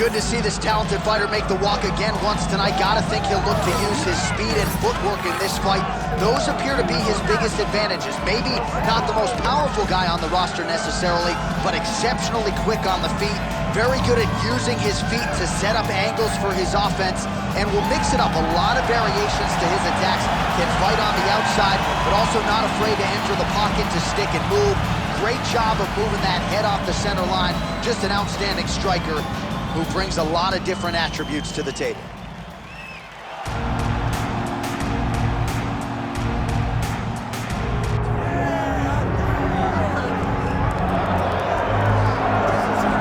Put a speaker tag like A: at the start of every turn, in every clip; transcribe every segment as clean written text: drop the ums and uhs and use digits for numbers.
A: good to see this talented fighter make the walk again once tonight. Gotta think he'll look to use his speed and footwork in this fight. Those appear to be his biggest advantages. Maybe not the most powerful guy on the roster necessarily, but exceptionally quick on the feet. Very good at using his feet to set up angles for his offense, and will mix it up. A lot of variations to his attacks. Can fight on the outside, but also not afraid to enter the pocket to stick and move. Great job of moving that head off the center line. Just an outstanding striker who brings a lot of different attributes to the table.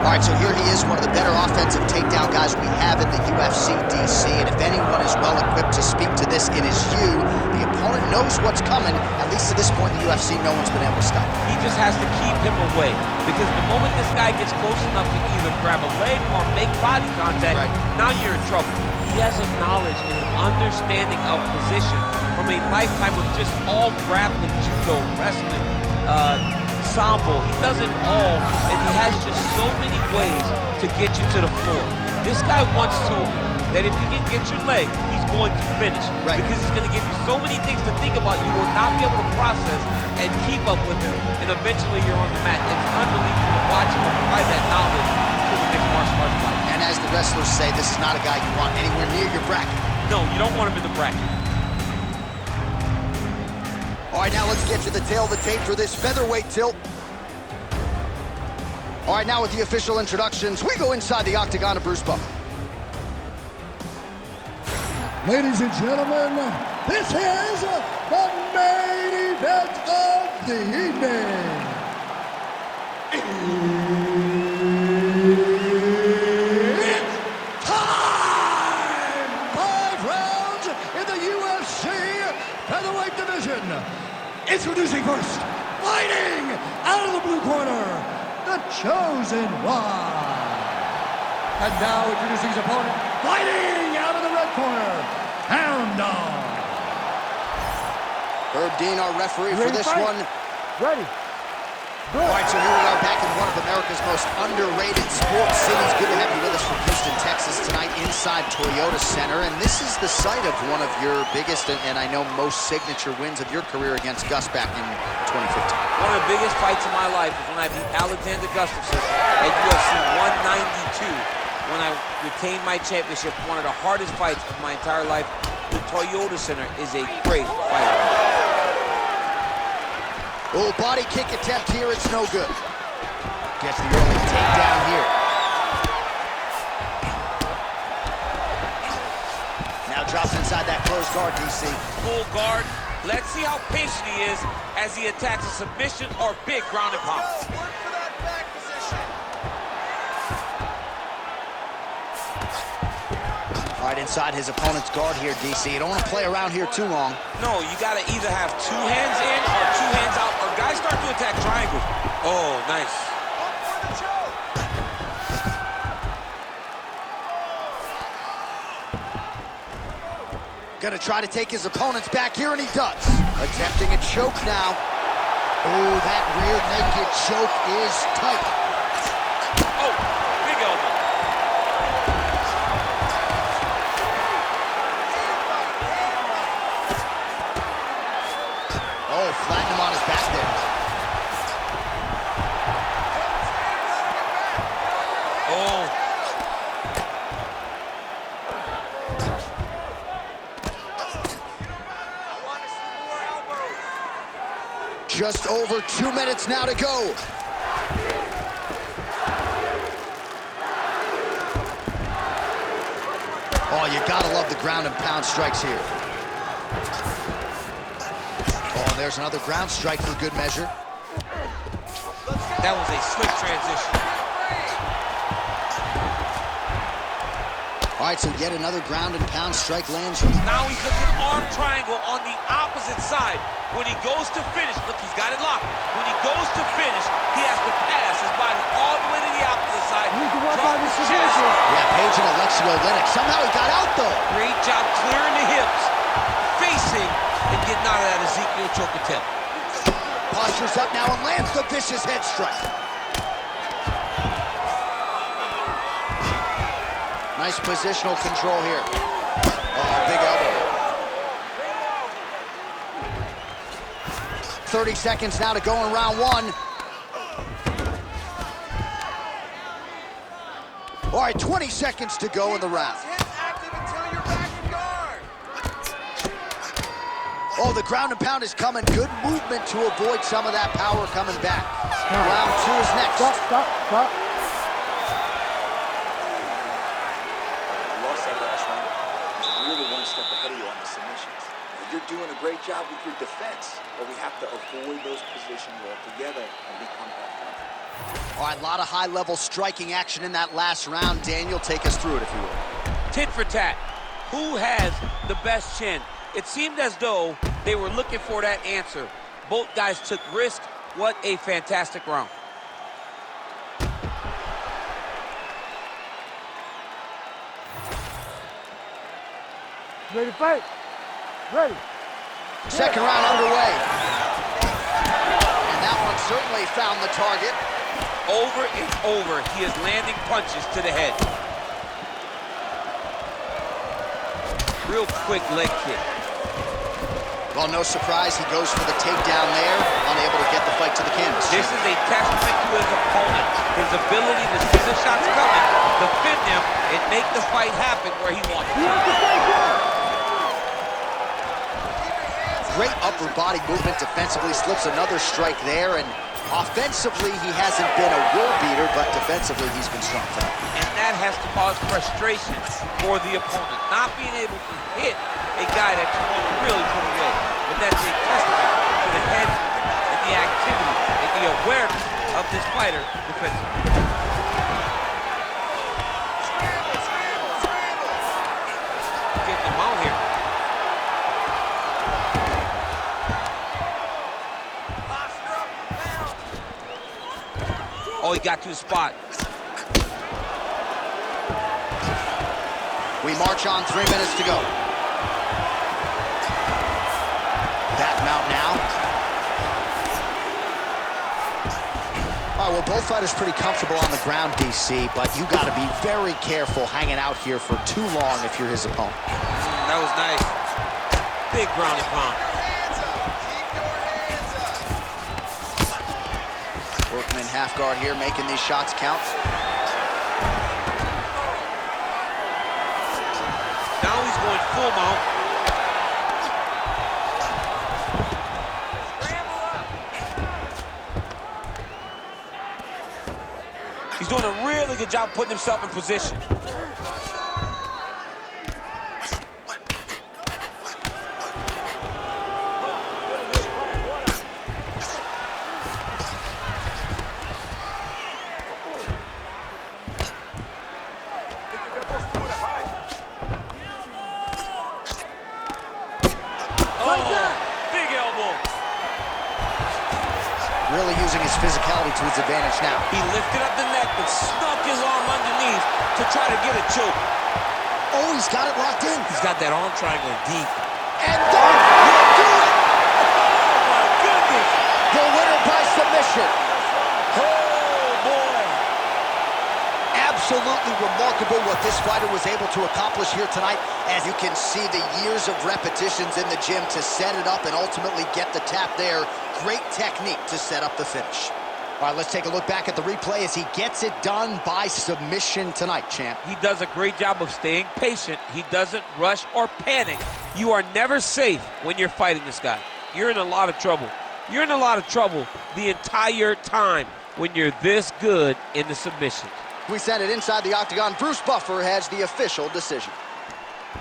A: All right, so here he is, one of the better offensive takedown guys we have in the UFC, DC, and if anyone is well-equipped to speak to this, it is you. The opponent knows what's coming. At least to this point in the UFC, no one's been able to stop him.
B: He just has to keep him away, because the moment this guy gets close enough to either grab a leg or make body contact, now you're in trouble. He has a knowledge and an understanding of position from a lifetime of just all grappling, judo, wrestling, sambo. He does it all, and he has just so many ways to get you to the floor. This guy once told me that if you can get your leg, he's going to finish. Because he's going to give you so many things to think about, you will not be able to process and keep up with him, and eventually you're on the mat. It's unbelievable to watch him apply that knowledge to the mixed martial arts fight.
A: And as the wrestlers say, this is not a guy you want anywhere near your bracket.
B: No, you don't want him in the bracket.
A: All right, now let's get to the tail of the tape for this featherweight tilt. All right, now with the official introductions, we go inside the octagon of Bruce Buffer.
C: Ladies and gentlemen, this is the main event of the evening. It's time! 5 rounds in the UFC featherweight division. Introducing first, fighting out of the blue corner, the Chosen One. And now introducing his opponent, fighting out of the red corner, Hound Dog.
A: Herb Dean, our referee for this one.
C: Ready.
A: All right, so here we are back in one of America's most underrated sports cities. Good to have you with us from Houston, Texas tonight inside Toyota Center. And this is the site of one of your biggest and I know most signature wins of your career against Gus back in 2015.
B: One of the biggest fights of my life was when I beat Alexander Gustafsson at UFC 192. When I retained my championship. One of the hardest fights of my entire life. The Toyota Center is a great fight.
A: Oh, body kick attempt here, it's no good. Gets the early takedown here. Now drops inside that closed guard, DC.
B: Full guard. Let's see how patient he is as he attacks a submission or big ground and pound.
A: All right, inside his opponent's guard here, DC. You don't want to play around here too long.
B: No, you got to either have 2 hands in or 2 hands out, or guys start to attack triangles. Oh, nice.
A: Gonna try to take his opponents back here, and he does. Attempting a choke now. Oh, that rear naked choke is tight.
B: Oh, big elbow.
A: Oh, flattened him on his back there.
B: Oh.
A: Just over 2 minutes now to go. Oh, you gotta love the ground and pound strikes here. Oh, there's another ground strike for good measure.
B: That was a slick transition.
A: All right, so yet another ground and pound strike lands.
B: Now he puts an arm triangle on the opposite side. When he goes to finish, look, he's got it locked. When he goes to finish, he has to pass his body all the way to the opposite side. Drop his chest.
A: Yeah, Page and Alexio Lennox. Somehow he got out, though.
B: Great job clearing the hips, facing, and getting out of that Ezekiel choke attempt.
A: Postures up now and lands the vicious head strike. Nice positional control here. Oh, big elbow. 30 seconds now to go in round one. All right, 20 seconds to go in the round. Oh, the ground and pound is coming. Good movement to avoid some of that power coming back. Round two is next.
D: Stop.
E: Lost that last round. He's really one step ahead of you on the submissions. You're doing a great job with your defense, but we have to avoid those positions altogether and become that.
A: All right, a lot of high-level striking action in that last round. Daniel, take us through it, if you will.
B: Tit for tat. Who has the best chin? It seemed as though they were looking for that answer. Both guys took risk. What a fantastic round.
D: Ready to fight? Ready.
A: Second round underway. And that one certainly found the target.
B: Over and over, he is landing punches to the head. Real quick leg kick.
A: Well, no surprise, he goes for the takedown there, unable to get the fight to the canvas.
B: This is a testament to his opponent, his ability to see the shots coming, defend them, and make the fight happen where he wants it.
A: Great upper body movement defensively, slips another strike there, and offensively, he hasn't been a world beater, but defensively, he's been strong tonight.
B: And that has to cause frustration for the opponent, not being able to hit a guy that you want to really put away. But that's a testament to the head and the activity and the awareness of this fighter defensively. Getting him out here. Oh, he got to the spot.
A: We march on, 3 minutes to go. Back mount now. All right, well, both fighters pretty comfortable on the ground, DC, but you got to be very careful hanging out here for too long if you're his opponent.
B: That was nice. Big ground and pound.
A: Workman half guard here, making these shots count.
B: Now he's going full mount. He's doing a really good job putting himself in position.
A: Really using his physicality to his advantage now.
B: He lifted up the neck and snuck his arm underneath to try to get a choke.
A: Oh, he's got it locked in.
B: He's got that arm triangle deep.
A: And don't do it!
B: Oh, my goodness!
A: The winner by submission.
B: Oh, boy!
A: Absolutely remarkable what this fighter was able to accomplish here tonight. As you can see, the years of repetitions in the gym to set it up and ultimately get the tap there. Great technique to set up the finish. All right, let's take a look back at the replay as he gets it done by submission tonight, champ.
B: He does a great job of staying patient. He doesn't rush or panic. You are never safe when you're fighting this guy. You're in a lot of trouble. You're in a lot of trouble the entire time when you're this good in the submission.
A: We send it inside the octagon. Bruce Buffer has the official decision.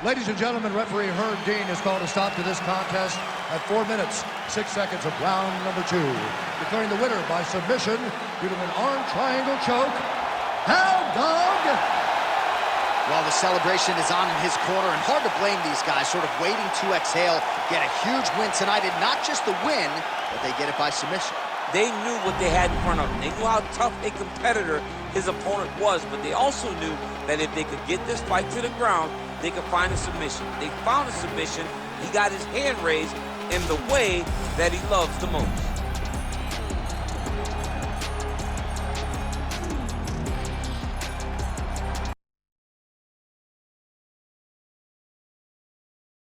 C: Ladies and gentlemen, referee Herb Dean has called a stop to this contest at 4 minutes, 6 seconds of round number 2. Declaring the winner by submission due to an arm triangle choke, Hound Dog.
A: Well, the celebration is on in his corner, and hard to blame these guys, sort of waiting to exhale, get a huge win tonight, and not just the win, but they get it by submission.
B: They knew what they had in front of them. They knew how tough a competitor his opponent was, but they also knew that if they could get this fight to the ground, they could find a submission. They found a submission. He got his hand raised in the way that he loves the most.